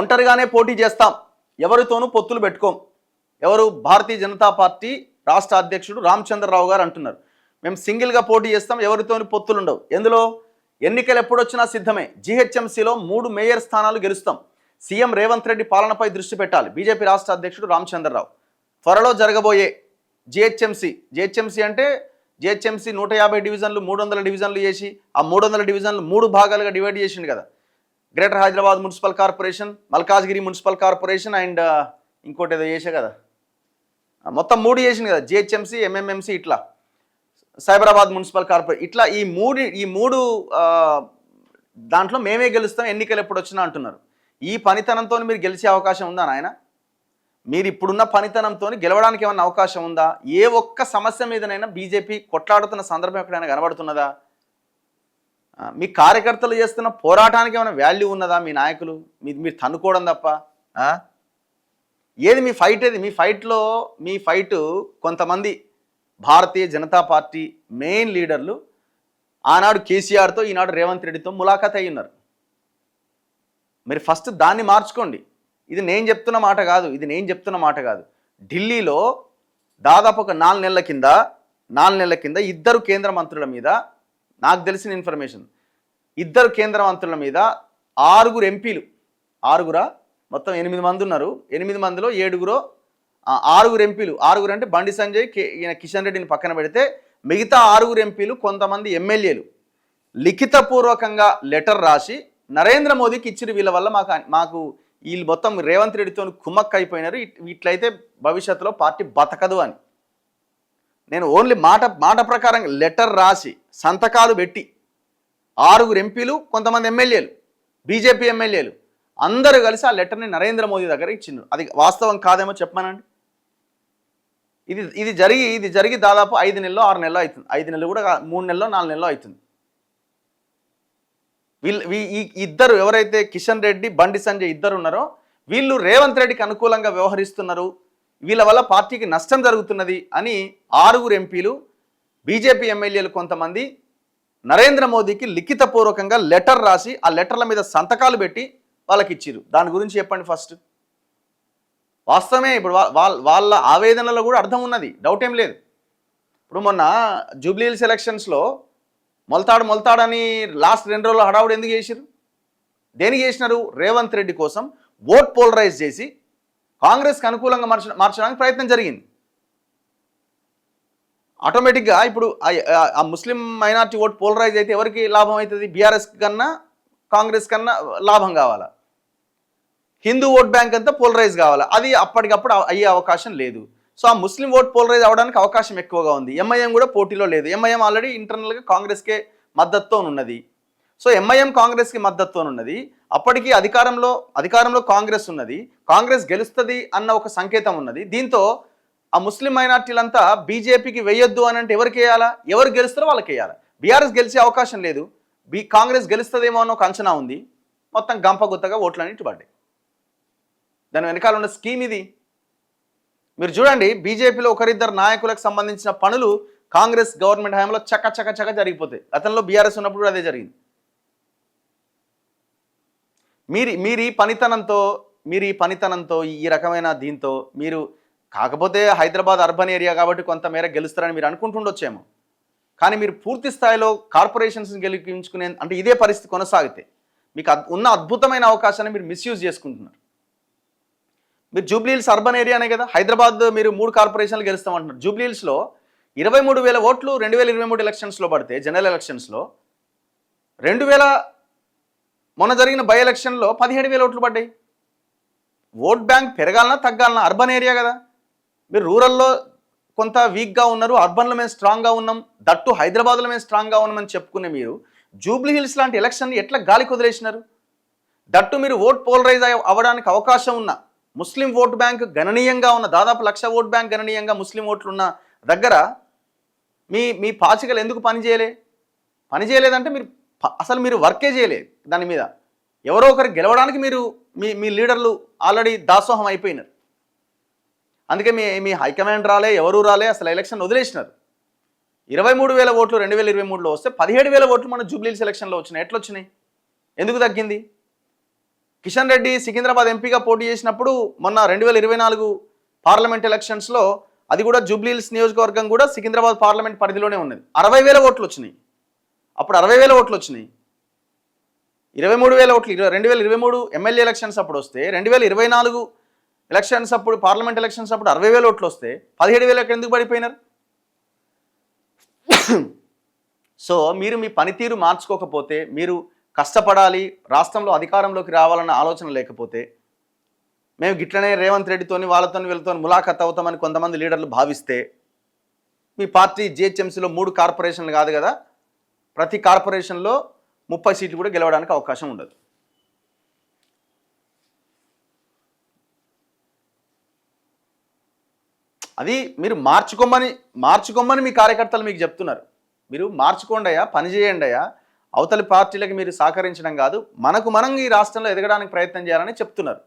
ఒంటరిగానే పోటీ చేస్తాం, ఎవరితోనూ పొత్తులు పెట్టుకోం. ఎవరు? భారతీయ జనతా పార్టీ రాష్ట్ర అధ్యక్షుడు రామచంద్రరావు గారు అంటున్నారు. మేము సింగిల్గా పోటీ చేస్తాం, ఎవరితోని పొత్తులు ఉండవు. ఎందులో? ఎన్నికలు ఎప్పుడొచ్చినా సిద్ధమే. జీహెచ్ఎంసీలో 3 మేయర్ స్థానాలు గెలుస్తాం. సీఎం రేవంత్ రెడ్డి పాలనపై దృష్టి పెట్టాలి. బీజేపీ రాష్ట్ర అధ్యక్షుడు రామచంద్రరావు. త్వరలో జరగబోయే జిహెచ్ఎంసీ అంటే జిహెచ్ఎంసీ 150 డివిజన్లు 300 డివిజన్లు చేసి ఆ 300 డివిజన్లు 3 భాగాలుగా డివైడ్ చేసిండు కదా. Greater Hyderabad municipal corporation, Malkajgiri municipal corporation and ఇంకోటి ఏదో చేసే కదా, మొత్తం 3 చేసింది కదా. జిహెచ్ఎంసీ, ఎంఎంఎంసీ, ఇట్లా సైబరాబాద్ మున్సిపల్ కార్పొరేషన్, ఇట్లా ఈ మూడు దాంట్లో మేమే గెలుస్తాం ఎన్నికలు ఎప్పుడు వచ్చినా అంటున్నారు. ఈ పనితనంతో మీరు గెలిచే అవకాశం ఉందా నాయన? మీరు ఇప్పుడున్న పనితనంతో గెలవడానికి ఏమన్నా అవకాశం ఉందా? ఏ ఒక్క సమస్య మీదనైనా బీజేపీ కొట్లాడుతున్న సందర్భం ఎక్కడైనా కనబడుతున్నదా? మీ కార్యకర్తలు చేస్తున్న పోరాటానికి ఏమైనా వాల్యూ ఉన్నదా? మీ నాయకులు మీరు తన్నుకోవడం తప్ప ఏది మీ ఫైట్? ఏది మీ ఫైట్లో? మీ ఫైట్ కొంతమంది భారతీయ జనతా పార్టీ మెయిన్ లీడర్లు ఆనాడు కేసీఆర్తో, ఈనాడు రేవంత్ రెడ్డితో ములాఖాత్ అయి ఉన్నారు. మీరు ఫస్ట్ దాన్ని మార్చుకోండి. ఇది నేను చెప్తున్న మాట కాదు. ఢిల్లీలో దాదాపు ఒక 4 నెలల కింద 2 కేంద్ర మంత్రుల మీద, నాకు తెలిసిన ఇన్ఫర్మేషన్, 2 కేంద్ర మంత్రుల మీద 6 ఎంపీలు, 6 మొత్తం 8 మంది ఉన్నారు. 8 మందిలో 6 ఎంపీలు, 6 అంటే బండి సంజయ్, ఈయన కిషన్ రెడ్డిని పక్కన పెడితే మిగతా 6 ఎంపీలు, కొంతమంది ఎమ్మెల్యేలు లిఖితపూర్వకంగా లెటర్ రాసి నరేంద్ర మోదీకి ఇచ్చిన వీళ్ళ వల్ల మాకు వీళ్ళు మొత్తం రేవంత్ రెడ్డితో కుమ్మక్క అయిపోయినారు, ఇట్లయితే భవిష్యత్తులో పార్టీ బతకదు అని. నేను ఓన్లీ మాట ప్రకారం లెటర్ రాసి సంతకాలు పెట్టి 6 ఎంపీలు, కొంతమంది ఎమ్మెల్యేలు, బీజేపీ ఎమ్మెల్యేలు అందరూ కలిసి ఆ లెటర్ని నరేంద్ర మోదీ దగ్గర ఇచ్చిండ్రు. అది వాస్తవం కాదేమో చెప్పమానండి. ఇది జరిగి దాదాపు 5 నెలలు 6 నెలలు అవుతుంది. 5 నెలలు కూడా 3 నెలలు 4 నెలలు అవుతుంది. ఈ ఇద్దరు ఎవరైతే కిషన్ రెడ్డి, బండి సంజయ్ ఇద్దరు ఉన్నారో వీళ్ళు రేవంత్ రెడ్డికి అనుకూలంగా వ్యవహరిస్తున్నారు, వీళ్ళ వల్ల పార్టీకి నష్టం జరుగుతున్నది అని 6 ఎంపీలు, బీజేపీ ఎమ్మెల్యేలు కొంతమంది నరేంద్ర మోదీకి లిఖితపూర్వకంగా లెటర్ రాసి ఆ లెటర్ల మీద సంతకాలు పెట్టి వాళ్ళకి ఇచ్చిరు. దాని గురించి చెప్పండి ఫస్ట్. వాస్తవమే. ఇప్పుడు వాళ్ళ ఆవేదనలో కూడా అర్థం ఉన్నది, డౌట్ ఏం లేదు. ఇప్పుడు మొన్న జూబ్లీహిల్స్ ఎలక్షన్స్లో మొలతాడని లాస్ట్ 2 రోజులు హడావుడు ఎందుకు చేసిరు? దేనికి చేసినారు? రేవంత్ రెడ్డి కోసం ఓట్ పోలరైజ్ చేసి కాంగ్రెస్కి అనుకూలంగా మార్చడానికి ప్రయత్నం జరిగింది. ఆటోమేటిక్గా ఇప్పుడు ఆ ముస్లిం మైనార్టీ ఓట్ పోలరైజ్ అయితే ఎవరికి లాభం అవుతుంది? బీఆర్ఎస్ కన్నా కాంగ్రెస్ కన్నా లాభం కావాలా? హిందూ ఓట్ బ్యాంక్ అంతా పోలరైజ్ కావాలా? అది అప్పటికప్పుడు అయ్యే అవకాశం లేదు. సో ఆ ముస్లిం ఓట్ పోలరైజ్ అవడానికి అవకాశం ఎక్కువగా ఉంది. ఎంఐఎం కూడా పోటీలో లేదు. ఎంఐఎం ఆల్రెడీ ఇంటర్నల్గా కాంగ్రెస్కే మద్దతుతో ఉన్నది. సో ఎంఐఎం కాంగ్రెస్కి మద్దతుతో ఉన్నది. అప్పటికి అధికారంలో కాంగ్రెస్ ఉన్నది. కాంగ్రెస్ గెలుస్తుంది అన్న ఒక సంకేతం ఉన్నది. దీంతో ఆ ముస్లిం మైనార్టీలంతా బీజేపీకి వేయొద్దు అని అంటే ఎవరికి వేయాలా? ఎవరు గెలుస్తారో వాళ్ళకి వేయాలి. బీఆర్ఎస్ గెలిచే అవకాశం లేదు, కాంగ్రెస్ గెలుస్తుందేమో అన్న ఒక అంచనా ఉంది. మొత్తం గంపగుత్తగా ఓట్లన్నీ ఇటుపడ్డాయి. దాని వెనకాల ఉన్న స్కీమ్ ఇది. మీరు చూడండి, బీజేపీలో ఒకరిద్దరు నాయకులకు సంబంధించిన పనులు కాంగ్రెస్ గవర్నమెంట్ హయాంలో చక్క జరిగిపోతాయి. గతంలో బీఆర్ఎస్ ఉన్నప్పుడు కూడా అదే జరిగింది. మీరు ఈ పనితనంతో ఈ రకమైన దీంతో మీరు కాకపోతే హైదరాబాద్ అర్బన్ ఏరియా కాబట్టి కొంతమేర గెలుస్తారని మీరు అనుకుంటుండొచ్చేమో, కానీ మీరు పూర్తి స్థాయిలో కార్పొరేషన్స్ని గెలిపించుకునే అంటే ఇదే పరిస్థితి కొనసాగితే మీకు ఉన్న అద్భుతమైన అవకాశాన్ని మీరు మిస్యూజ్ చేసుకుంటున్నారు. మీరు జూబ్లీహిల్స్ అర్బన్ ఏరియానే కదా, హైదరాబాద్ మీరు 3 కార్పొరేషన్లు గెలుస్తామంటున్నారు. జూబ్లీహిల్స్లో 23,000 ఓట్లు 2023 ఎలక్షన్స్లో పడితే, జనరల్ ఎలక్షన్స్లో 2000 మొన్న జరిగిన బై ఎలక్షన్లో 17,000 ఓట్లు పడ్డాయి. ఓట్ బ్యాంక్ పెరగాలన్నా తగ్గాలన్నా? అర్బన్ ఏరియా కదా. మీరు రూరల్లో కొంత వీక్గా ఉన్నారు, అర్బన్లో మేము స్ట్రాంగ్గా ఉన్నాం, దట్టు హైదరాబాద్లో మేము స్ట్రాంగ్గా ఉన్నామని చెప్పుకునే మీరు జూబ్లీహిల్స్ లాంటి ఎలక్షన్ని ఎట్లా గాలికి వదిలేసినారు? దట్టు మీరు ఓట్ పోలరైజ్ అవ్వడానికి అవకాశం ఉన్న ముస్లిం ఓట్ బ్యాంక్ గణనీయంగా ఉన్న, దాదాపు 1,00,000 ఓట్ బ్యాంక్ గణనీయంగా ముస్లిం ఓట్లు ఉన్న దగ్గర మీ పాచికలు ఎందుకు పనిచేయలేదంటే అసలు మీరు వర్కే చేయలేదు దాని మీద. ఎవరో ఒకరు గెలవడానికి మీ లీడర్లు ఆల్రెడీ దాసోహం అయిపోయినారు. అందుకే మీ హైకమాండ్ ఎవరూ రాలే, అసలు ఎలక్షన్ వదిలేసినారు. 23,000 ఓట్లు 2023లో వస్తే 17,000 ఓట్లు మన జూబ్లీహిల్స్ ఎలక్షన్లో వచ్చినాయి. ఎట్లొచ్చినాయి? ఎందుకు తగ్గింది? కిషన్ రెడ్డి సికింద్రాబాద్ ఎంపీగా పోటీ చేసినప్పుడు మొన్న 2024 పార్లమెంట్ ఎలక్షన్స్లో అది కూడా జూబ్లీహిల్స్ నియోజకవర్గం కూడా సికింద్రాబాద్ పార్లమెంట్ పరిధిలోనే ఉన్నది. 60,000 ఓట్లు వచ్చినాయి. అప్పుడు 60,000 ఓట్లు వచ్చినాయి. 23,000 ఓట్లు 2023 ఎమ్మెల్యే ఎలక్షన్స్ అప్పుడు వస్తే 2024 ఎలక్షన్స్ అప్పుడు పార్లమెంట్ ఎలక్షన్స్ అప్పుడు 60,000 ఓట్లు వస్తే 17,000 ఎక్కడ ఎందుకు పడిపోయినారు? సో మీరు మీ పనితీరు మార్చుకోకపోతే, మీరు కష్టపడాలి, రాష్ట్రంలో అధికారంలోకి రావాలన్న ఆలోచన లేకపోతే, మేము గిట్లనే రేవంత్ రెడ్డితోని వాళ్ళతో వీళ్ళతో ములాఖత్ అవుతామని కొంతమంది లీడర్లు భావిస్తే, మీ పార్టీ జిహెచ్ఎంసీలో 3 కార్పొరేషన్లు కాదు కదా, ప్రతి కార్పొరేషన్లో 30 సీట్లు కూడా గెలవడానికి అవకాశం ఉండదు. అది మీరు మార్చుకోమని మీ కార్యకర్తలు మీకు చెప్తున్నారు. మీరు మార్చుకోండి అయ్యా, పని చేయండి అయ్యా, అవతలి పార్టీలకు మీరు సహకరించడం కాదు, మనం ఈ రాష్ట్రంలో ఎదగడానికి ప్రయత్నం చేయాలని చెప్తున్నారు.